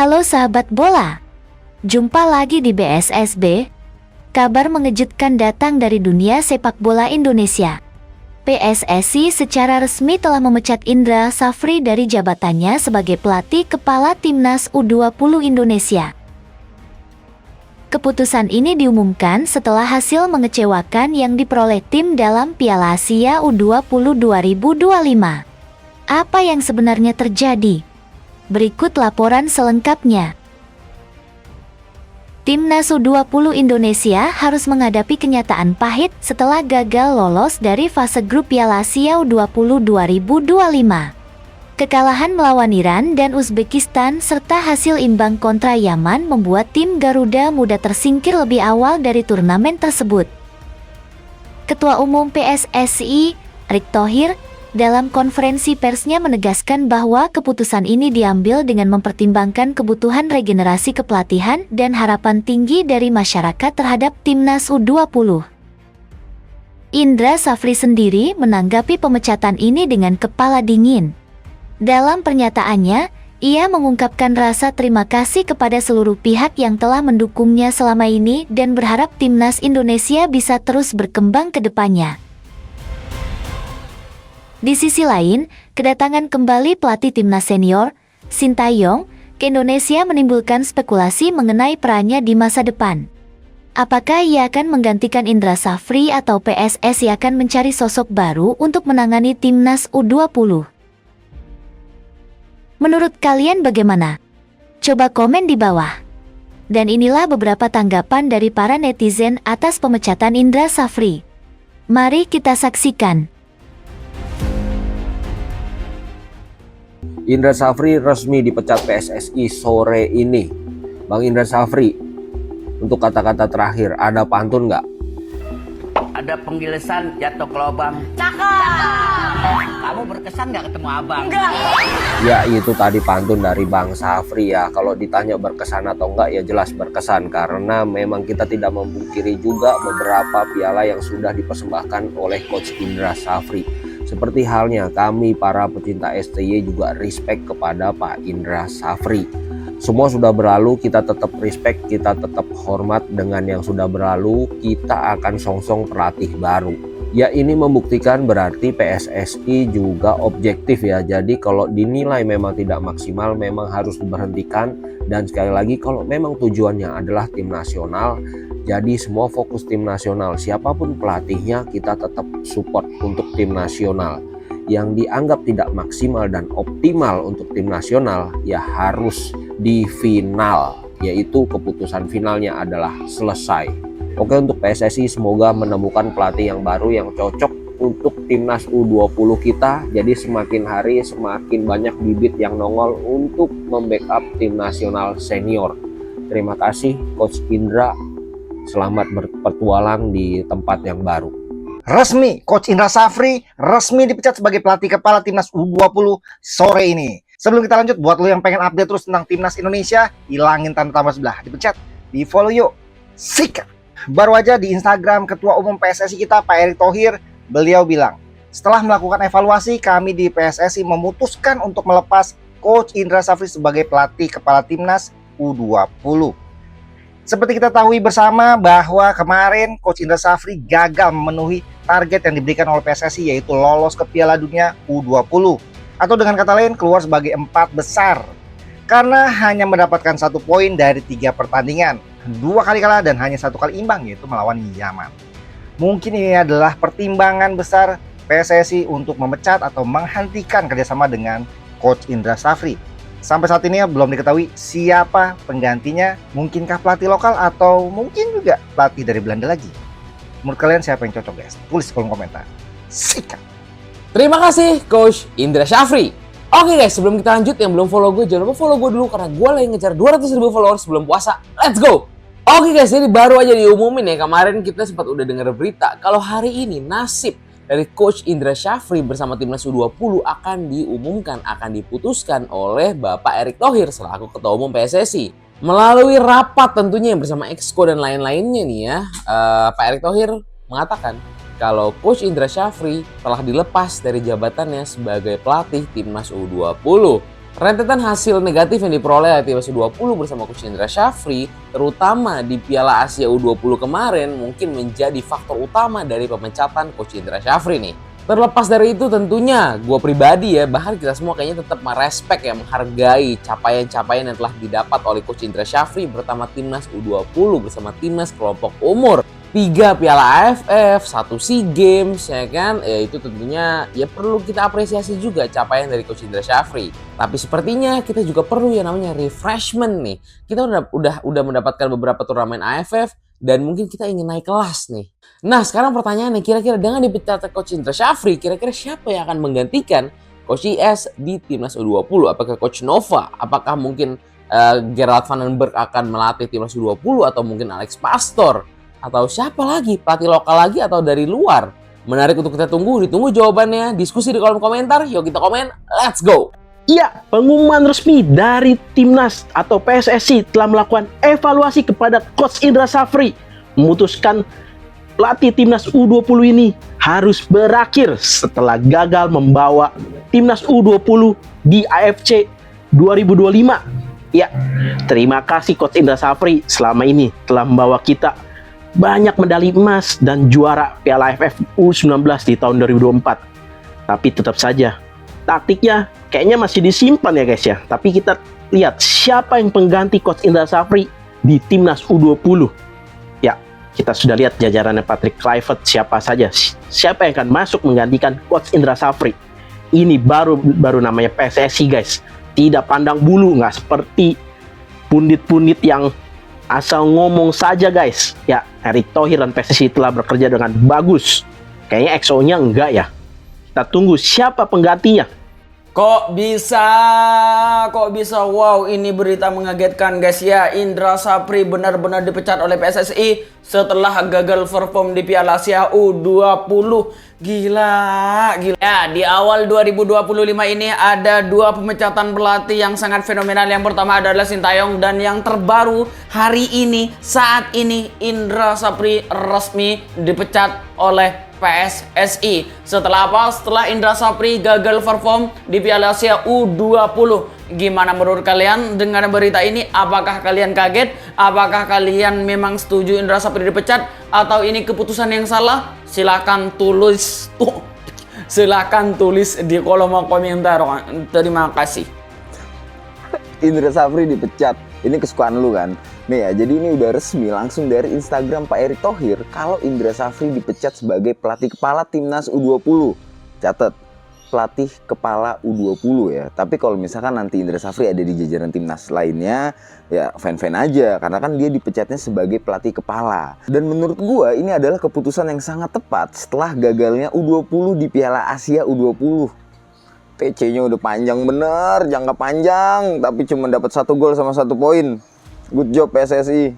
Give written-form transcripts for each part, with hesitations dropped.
Halo sahabat bola, jumpa lagi di BSSB. Kabar mengejutkan datang dari dunia sepak bola Indonesia. PSSI secara resmi telah memecat Indra Safri dari jabatannya sebagai pelatih kepala Timnas U20 Indonesia. Keputusan ini diumumkan setelah hasil mengecewakan yang diperoleh tim dalam Piala Asia U20 2025. Apa yang sebenarnya terjadi? Berikut laporan selengkapnya. Timnas U20 Indonesia harus menghadapi kenyataan pahit setelah gagal lolos dari fase grup Piala Asia U20 2025. Kekalahan melawan Iran dan Uzbekistan serta hasil imbang kontra Yaman membuat tim Garuda Muda tersingkir lebih awal dari turnamen tersebut. Ketua Umum PSSI, Erick Thohir, dalam konferensi persnya menegaskan bahwa keputusan ini diambil dengan mempertimbangkan kebutuhan regenerasi kepelatihan dan harapan tinggi dari masyarakat terhadap Timnas U20. Indra Safri sendiri menanggapi pemecatan ini dengan kepala dingin. Dalam pernyataannya, ia mengungkapkan rasa terima kasih kepada seluruh pihak yang telah mendukungnya selama ini dan berharap Timnas Indonesia bisa terus berkembang ke depannya. Di sisi lain, kedatangan kembali pelatih timnas senior, Sintayong, ke Indonesia menimbulkan spekulasi mengenai perannya di masa depan. Apakah ia akan menggantikan Indra Safri atau PSSI akan mencari sosok baru untuk menangani timnas U20? Menurut kalian bagaimana? Coba komen di bawah. Dan inilah beberapa tanggapan dari para netizen atas pemecatan Indra Safri. Mari kita saksikan. Indra Safri resmi dipecat PSSI sore ini. Bang Indra Safri, untuk kata-kata terakhir, ada pantun nggak? Ada penggilesan jatuh ke lubang. Cakep. Kamu berkesan nggak ketemu abang? Enggak. Ya itu tadi pantun dari Bang Safri ya. Kalau ditanya berkesan atau enggak ya jelas berkesan. Karena memang kita tidak memungkiri juga beberapa piala yang sudah dipersembahkan oleh Coach Indra Safri. Seperti halnya kami para pecinta STY juga respect kepada Pak Indra Safri. Semua sudah berlalu, kita tetap respect, kita tetap hormat dengan yang sudah berlalu. Kita akan songsong pelatih baru. Ya ini membuktikan berarti PSSI juga objektif ya. Jadi kalau dinilai memang tidak maksimal memang harus diberhentikan. Dan sekali lagi kalau memang tujuannya adalah tim nasional, jadi semua fokus tim nasional. Siapapun pelatihnya kita tetap support untuk tim nasional. Yang dianggap tidak maksimal dan optimal untuk tim nasional ya harus di final. Yaitu keputusan finalnya adalah selesai. Oke, untuk PSSI semoga menemukan pelatih yang baru yang cocok untuk timnas U20 kita. Jadi semakin hari semakin banyak bibit yang nongol untuk membackup tim nasional senior. Terima kasih Coach Indra. Selamat berpetualang di tempat yang baru. Resmi, Coach Indra Safri resmi dipecat sebagai pelatih kepala Timnas U20 sore ini. Sebelum kita lanjut, buat lo yang pengen update terus tentang Timnas Indonesia, hilangin tanda tambah sebelah. Dipecat, di follow yuk. Sikat. Baru aja di Instagram Ketua Umum PSSI kita, Pak Erick Thohir, beliau bilang, setelah melakukan evaluasi, kami di PSSI memutuskan untuk melepas Coach Indra Safri sebagai pelatih kepala Timnas U20. Seperti kita tahu bersama bahwa kemarin Coach Indra Safri gagal memenuhi target yang diberikan oleh PSSI, yaitu lolos ke Piala Dunia U20. Atau dengan kata lain keluar sebagai 4 besar. Karena hanya mendapatkan 1 poin dari 3 pertandingan. 2 kali kalah dan hanya 1 kali imbang, yaitu melawan Yaman. Mungkin ini adalah pertimbangan besar PSSI untuk memecat atau menghentikan kerjasama dengan Coach Indra Safri. Sampai saat ini belum diketahui siapa penggantinya, mungkinkah pelatih lokal atau mungkin juga pelatih dari Belanda lagi. Menurut kalian siapa yang cocok guys? Tulis di kolom komentar. Sikat. Terima kasih Coach Indra Safri. Oke guys, sebelum kita lanjut, yang belum follow gue jangan lupa follow gue dulu karena gue lagi ngejar 200.000 followers sebelum puasa. Let's go! Oke guys, jadi baru aja diumumin ya, kemarin kita sempat udah dengar berita kalau hari ini nasib dari Coach Indra Safri bersama Timnas U20 akan diumumkan, akan diputuskan oleh Bapak Erick Thohir selaku Ketua Umum PSSI. Melalui rapat tentunya bersama Exco dan lain-lainnya nih ya, Pak Erick Thohir mengatakan kalau Coach Indra Safri telah dilepas dari jabatannya sebagai pelatih Timnas U20. Rentetan hasil negatif yang diperoleh oleh timnas U20 bersama Coach Indra Syafri, terutama di Piala Asia U20 kemarin, mungkin menjadi faktor utama dari pemecatan Coach Indra Syafri nih. Terlepas dari itu tentunya gue pribadi ya, bahkan kita semua kayaknya tetap merespek ya, menghargai capaian-capaian yang telah didapat oleh Coach Indra Syafri bersama timnas U20 bersama timnas kelompok umur. 3 Piala AFF, 1 SEA Games, ya kan? Ya itu tentunya ya perlu kita apresiasi juga capaian dari Coach Indra Syafri. Tapi sepertinya kita juga perlu yang namanya refreshment nih. Kita udah mendapatkan beberapa turnamen AFF dan mungkin kita ingin naik kelas nih. Nah, sekarang pertanyaannya, kira-kira dengan dipecat Coach Indra Syafri, kira-kira siapa yang akan menggantikan Coach IS di timnas U20? Apakah Coach Nova? Apakah mungkin Gerald Van den Berg akan melatih timnas U20 atau mungkin Alex Pastor? Atau siapa lagi? Pelatih lokal lagi atau dari luar? Menarik untuk kita tunggu. Ditunggu jawabannya. Diskusi di kolom komentar. Yuk kita komen. Let's go! Iya, pengumuman resmi dari Timnas atau PSSI telah melakukan evaluasi kepada Coach Indra Syafri. Memutuskan pelatih Timnas U20 ini harus berakhir setelah gagal membawa Timnas U20 di AFC 2025. Ya, terima kasih Coach Indra Syafri selama ini telah membawa kita banyak medali emas dan juara Piala AFF U19 di tahun 2024. Tapi tetap saja, taktiknya kayaknya masih disimpan ya guys ya. Tapi kita lihat siapa yang pengganti Coach Indra Syafri di Timnas U20. Ya, kita sudah lihat jajarannya Patrick Kluivert siapa saja. Siapa yang akan masuk menggantikan Coach Indra Syafri. Ini baru namanya PSSI guys. Tidak pandang bulu, nggak seperti pundit-pundit yang asal ngomong saja guys. Ya, Erick Thohir dan PSSI telah bekerja dengan bagus. Kayaknya EXO-nya enggak ya. Kita tunggu siapa penggantinya. Kok bisa? Wow, ini berita mengagetkan guys ya. Indra Syafri benar-benar dipecat oleh PSSI setelah gagal perform di Piala Asia U20. Gila. Ya, di awal 2025 ini ada 2 pemecatan pelatih yang sangat fenomenal. Yang pertama adalah Sintayong, dan yang terbaru hari ini, saat ini Indra Syafri resmi dipecat oleh PSSI. Setelah apa? Setelah Indra Syafri gagal perform di Piala Asia U20. Gimana menurut kalian dengan berita ini? Apakah kalian kaget? Apakah kalian memang setuju Indra Syafri dipecat? Atau ini keputusan yang salah? Silahkan tulis di kolom komentar. Terima kasih. Indra Syafri dipecat. Ini kesukaan lu kan? Nih ya, jadi ini udah resmi langsung dari Instagram Pak Erick Thohir kalau Indra Syafri dipecat sebagai pelatih kepala Timnas U20. Catat, pelatih kepala U20 ya. Tapi kalau misalkan nanti Indra Syafri ada di jajaran Timnas lainnya, ya fan-fan aja. Karena kan dia dipecatnya sebagai pelatih kepala. Dan menurut gua ini adalah keputusan yang sangat tepat setelah gagalnya U20 di Piala Asia U20. TC-nya udah panjang bener, jangka panjang, tapi cuma dapat 1 gol sama 1 poin. Good job PSSI.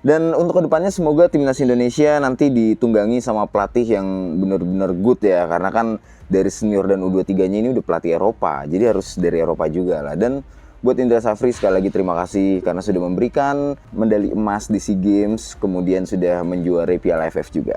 Dan untuk kedepannya semoga Timnas Indonesia nanti ditunggangi sama pelatih yang benar-benar good ya. Karena kan dari senior dan U23-nya ini udah pelatih Eropa. Jadi harus dari Eropa juga lah. Dan buat Indra Syafri sekali lagi terima kasih karena sudah memberikan medali emas di SEA Games. Kemudian sudah menjuarai Piala AFF juga.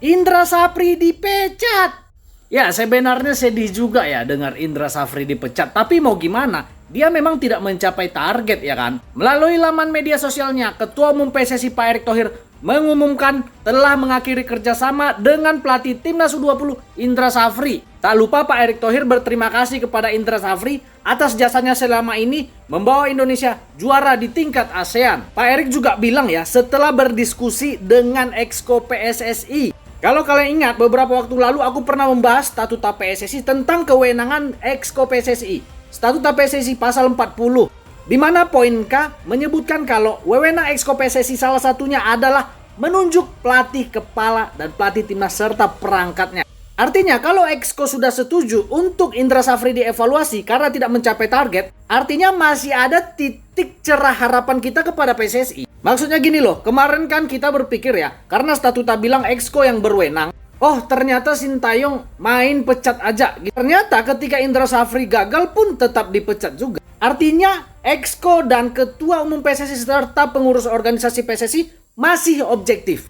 Indra Syafri dipecat. Ya, sebenarnya sedih juga ya dengar Indra Syafri dipecat. Tapi mau gimana? Dia memang tidak mencapai target ya kan. Melalui laman media sosialnya, Ketua Umum PSSI Pak Erick Thohir mengumumkan telah mengakhiri kerjasama dengan pelatih Timnas U20 Indra Syafri. Tak lupa Pak Erick Thohir berterima kasih kepada Indra Syafri atas jasanya selama ini membawa Indonesia juara di tingkat ASEAN. Pak Erick juga bilang ya, setelah berdiskusi dengan Exco PSSI. Kalau kalian ingat, beberapa waktu lalu aku pernah membahas statuta PSSI tentang kewenangan Exco PSSI. Statuta PSSI pasal 40, di mana poin K menyebutkan kalau wewenang Exco PSSI salah satunya adalah menunjuk pelatih kepala dan pelatih timnas serta perangkatnya. Artinya kalau Exco sudah setuju untuk Indra Syafri dievaluasi karena tidak mencapai target, artinya masih ada titik cerah harapan kita kepada PSSI. Maksudnya gini loh, kemarin kan kita berpikir ya, karena statuta bilang Exco yang berwenang. Oh, ternyata Sintayong main pecat aja. Ternyata ketika Indra Syafri gagal pun tetap dipecat juga. Artinya Exco dan Ketua Umum PSSI serta pengurus organisasi PSSI masih objektif.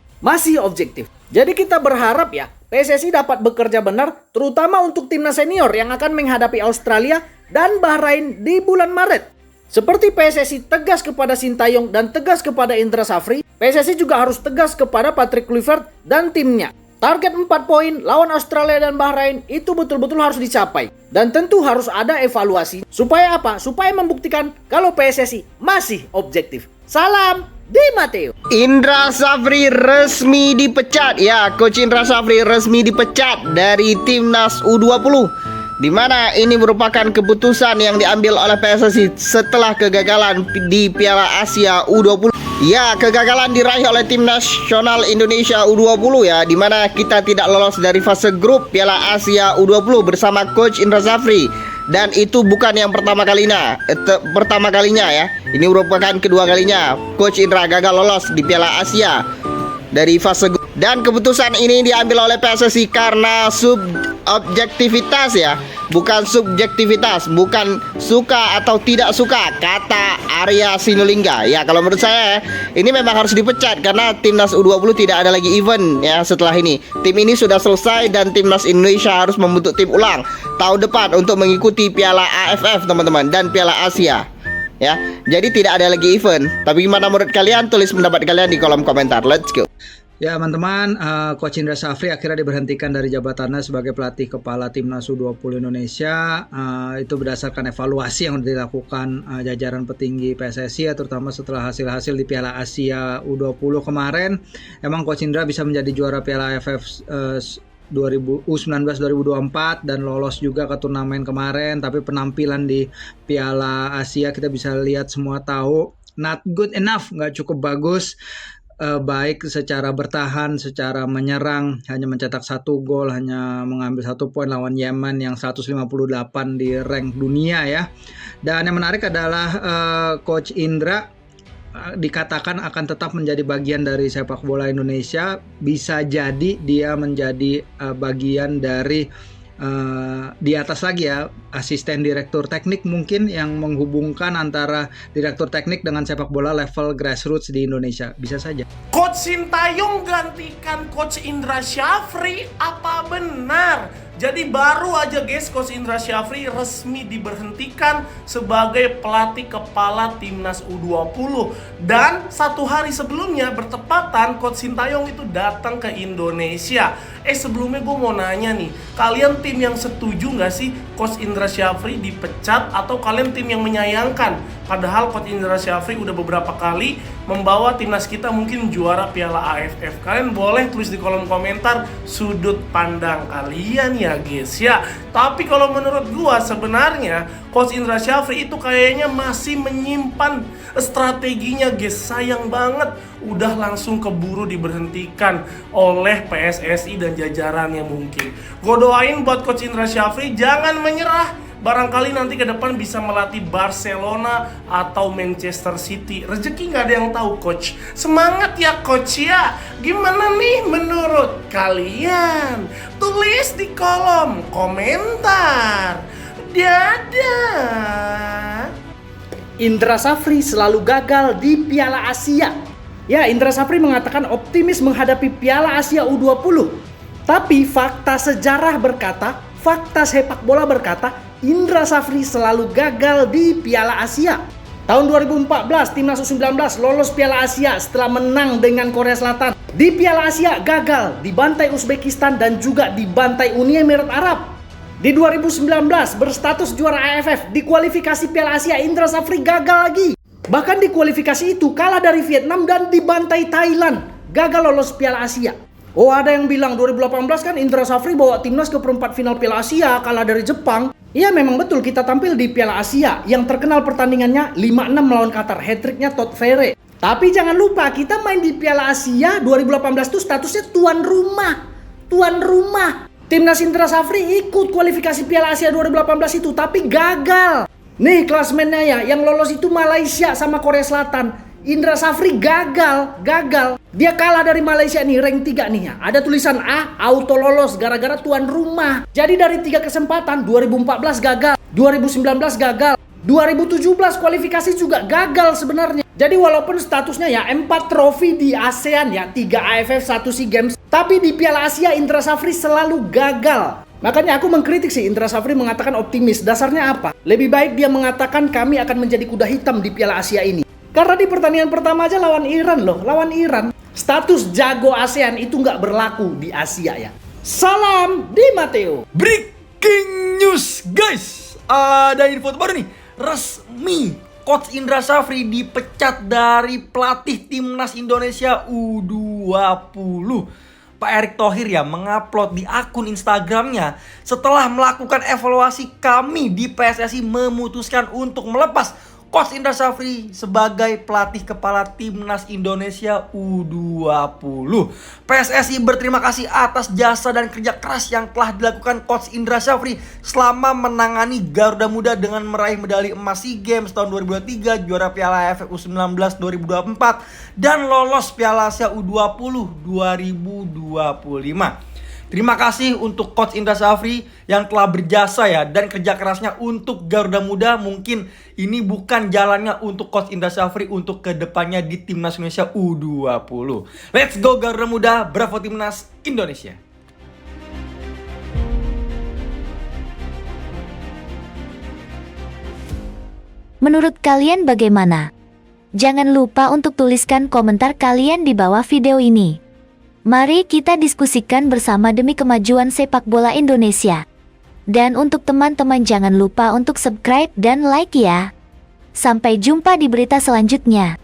Jadi kita berharap ya PSSI dapat bekerja benar, terutama untuk timnas senior yang akan menghadapi Australia dan Bahrain di bulan Maret. Seperti PSSI tegas kepada Sintayong dan tegas kepada Indra Safri, PSSI juga harus tegas kepada Patrick Kluivert dan timnya. Target 4 poin lawan Australia dan Bahrain itu betul-betul harus dicapai. Dan tentu harus ada evaluasi. Supaya apa? Supaya membuktikan kalau PSSI masih objektif. Salam Di Matteo. Indra Safri resmi dipecat. Ya, Coach Indra Safri resmi dipecat dari Timnas U20. Di mana ini merupakan keputusan yang diambil oleh PSSI setelah kegagalan di Piala Asia U20. Ya, kegagalan diraih oleh Tim Nasional Indonesia U20 ya, di mana kita tidak lolos dari fase grup Piala Asia U20 bersama Coach Indra Safri. Dan itu bukan yang pertama kalinya ya. Ini merupakan kedua kalinya Coach Indra gagal lolos di Piala Asia dari fase grup. Dan keputusan ini diambil oleh PSSI karena subjektivitas ya, bukan subjektivitas, bukan suka atau tidak suka, kata Arya Sinulinga. Ya, kalau menurut saya ini memang harus dipecat karena Timnas U20 tidak ada lagi event ya setelah ini. Tim ini sudah selesai dan Timnas Indonesia harus membentuk tim ulang tahun depan untuk mengikuti Piala AFF teman-teman dan Piala Asia. Ya, jadi tidak ada lagi event. Tapi gimana menurut kalian? Tulis pendapat kalian di kolom komentar. Let's go. Ya teman-teman, Coach Indra Safri akhirnya diberhentikan dari jabatannya sebagai pelatih kepala Timnas U20 Indonesia. Itu berdasarkan evaluasi yang dilakukan jajaran petinggi PSSI ya, terutama setelah hasil-hasil di Piala Asia U20 kemarin. Emang Coach Indra bisa menjadi juara Piala AFF U19 2024 dan lolos juga ke turnamen kemarin, tapi penampilan di Piala Asia kita bisa lihat semua tahu not good enough, nggak cukup bagus. Baik secara bertahan, secara menyerang, hanya mencetak 1 gol, hanya mengambil 1 poin lawan Yemen yang 158 di rank dunia ya. Dan yang menarik adalah Coach Indra dikatakan akan tetap menjadi bagian dari sepak bola Indonesia. Bisa jadi dia menjadi bagian dari di atas lagi ya, asisten direktur teknik mungkin yang menghubungkan antara direktur teknik dengan sepak bola level grassroots di Indonesia. Bisa saja. Coach Sintayong gantikan Coach Indra Safri, apa benar? Jadi baru aja guys, Coach Indra Safri resmi diberhentikan sebagai pelatih kepala Timnas U20. Dan 1 hari sebelumnya bertepatan Coach Sintayong itu datang ke Indonesia. Sebelumnya gue mau nanya nih, kalian tim yang setuju gak sih Coach Indra Safri dipecat, atau kalian tim yang menyayangkan? Padahal Coach Indra Safri udah beberapa kali membawa timnas kita mungkin juara Piala AFF. Kalian boleh tulis di kolom komentar sudut pandang kalian ya guys ya. Tapi kalau menurut gua sebenarnya Coach Indra Safri itu kayaknya masih menyimpan strateginya guys. Sayang banget udah langsung keburu diberhentikan oleh PSSI dan jajarannya mungkin. Gua doain buat Coach Indra Safri jangan menyerah. Barangkali nanti ke depan bisa melatih Barcelona atau Manchester City. Rezeki nggak ada yang tahu coach. Semangat ya coach ya. Gimana nih menurut kalian? Tulis di kolom komentar. Dadah. Indra Safri selalu gagal di Piala Asia. Ya, Indra Safri mengatakan optimis menghadapi Piala Asia U20. Tapi fakta sejarah berkata, fakta sepak bola berkata, Indra Safri selalu gagal di Piala Asia. Tahun 2014, Timnas U19 lolos Piala Asia setelah menang dengan Korea Selatan. Di Piala Asia gagal, dibantai Uzbekistan dan juga dibantai Uni Emirat Arab. Di 2019 berstatus juara AFF, di kualifikasi Piala Asia Indra Safri gagal lagi. Bahkan di kualifikasi itu kalah dari Vietnam dan dibantai Thailand. Gagal lolos Piala Asia. Oh, ada yang bilang 2018 kan Indra Safri bawa timnas ke perempat final Piala Asia, kalah dari Jepang. Iya memang betul, kita tampil di Piala Asia yang terkenal pertandingannya 5-6 melawan Qatar, hat-tricknya Todd Ferre. Tapi jangan lupa kita main di Piala Asia 2018 itu statusnya tuan rumah. Tuan rumah. Timnas Indra Safri ikut kualifikasi Piala Asia 2018 itu tapi gagal. Nih klasmennya ya, yang lolos itu Malaysia sama Korea Selatan. Indra Safri gagal. Dia kalah dari Malaysia nih, rank 3 nih ya. Ada tulisan A, auto lolos gara-gara tuan rumah. Jadi dari 3 kesempatan, 2014 gagal, 2019 gagal, 2017 kualifikasi juga gagal sebenarnya. Jadi walaupun statusnya ya 4 trofi di ASEAN ya, 3 AFF, 1 SEA Games, tapi di Piala Asia Indra Safri selalu gagal. Makanya aku mengkritik sih Indra Safri mengatakan optimis. Dasarnya apa? Lebih baik dia mengatakan kami akan menjadi kuda hitam di Piala Asia ini. Karena di pertandingan pertama aja lawan Iran loh. Lawan Iran. Status jago ASEAN itu nggak berlaku di Asia ya. Salam di Mateo. Breaking news guys, ada info terbaru nih, resmi Coach Indra Safri dipecat dari pelatih timnas Indonesia U20. Pak Erick Thohir ya mengupload di akun Instagramnya setelah melakukan evaluasi, kami di PSSI memutuskan untuk melepas Coach Indra Safri sebagai pelatih kepala timnas Indonesia U20. PSSI berterima kasih atas jasa dan kerja keras yang telah dilakukan Coach Indra Safri selama menangani Garuda Muda dengan meraih medali emas SEA Games tahun 2023, juara Piala AFF U19 2024, dan lolos Piala Asia U20 2025. Terima kasih untuk Coach Indra Safri yang telah berjasa ya dan kerja kerasnya untuk Garuda Muda. Mungkin ini bukan jalannya untuk Coach Indra Safri untuk kedepannya di Timnas Indonesia U20. Let's go Garuda Muda, bravo Timnas Indonesia. Menurut kalian bagaimana? Jangan lupa untuk tuliskan komentar kalian di bawah video ini. Mari kita diskusikan bersama demi kemajuan sepak bola Indonesia. Dan untuk teman-teman jangan lupa untuk subscribe dan like ya. Sampai jumpa di berita selanjutnya.